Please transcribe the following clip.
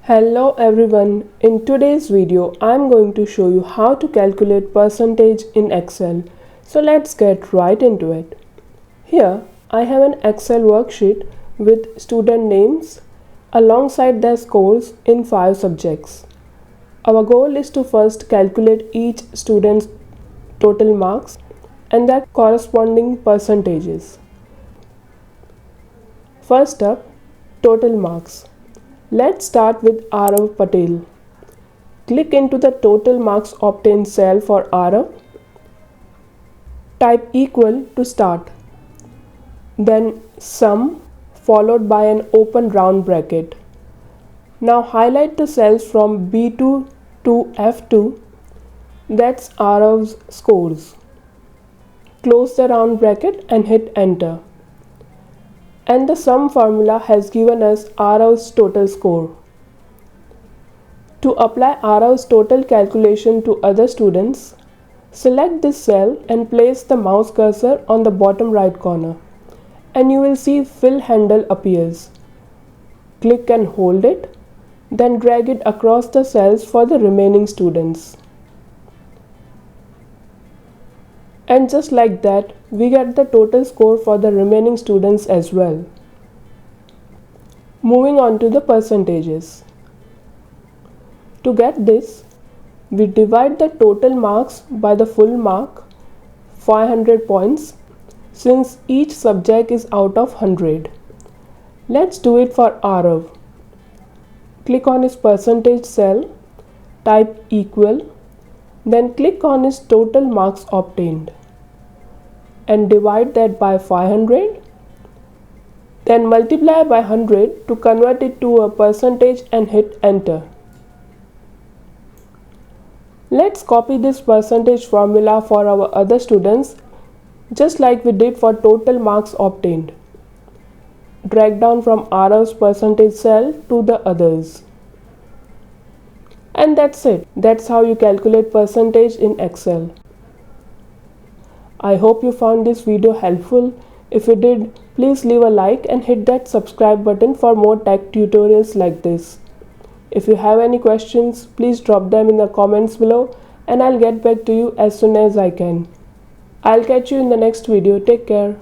Hello everyone, in today's video I'm going to show you how to calculate percentage in Excel. So let's get right into it. Here I have an Excel worksheet with student names alongside their scores in 5 subjects. Our goal is to first calculate each student's total marks and their corresponding percentages. First up, total marks. Let's start with Arav Patel. Click into the total marks obtained cell for Arav. Type equal to start. Then sum followed by an open round bracket. Now highlight the cells from B2 to F2. That's Arav's scores. Close the round bracket and hit enter. And the sum formula has given us Arav's total score. To apply Arav's total calculation to other students, select this cell and place the mouse cursor on the bottom right corner, and you will see fill handle appears. Click and hold it, then drag it across the cells for the remaining students. And just like that, we get the total score for the remaining students as well. Moving on to the percentages. To get this, we divide the total marks by the full mark, 500 points, since each subject is out of 100. Let's do it for Arav. Click on his percentage cell, type equal, then click on his total marks obtained and divide that by 500. Then multiply by 100 to convert it to a percentage and hit enter. Let's copy this percentage formula for our other students just like we did for total marks obtained. Drag down from Arav's percentage cell to the others. And that's it. That's how you calculate percentage in Excel. I hope you found this video helpful. If you did, please leave a like and hit that subscribe button for more tech tutorials like this. If you have any questions, please drop them in the comments below and I'll get back to you as soon as I can. I'll catch you in the next video. Take care.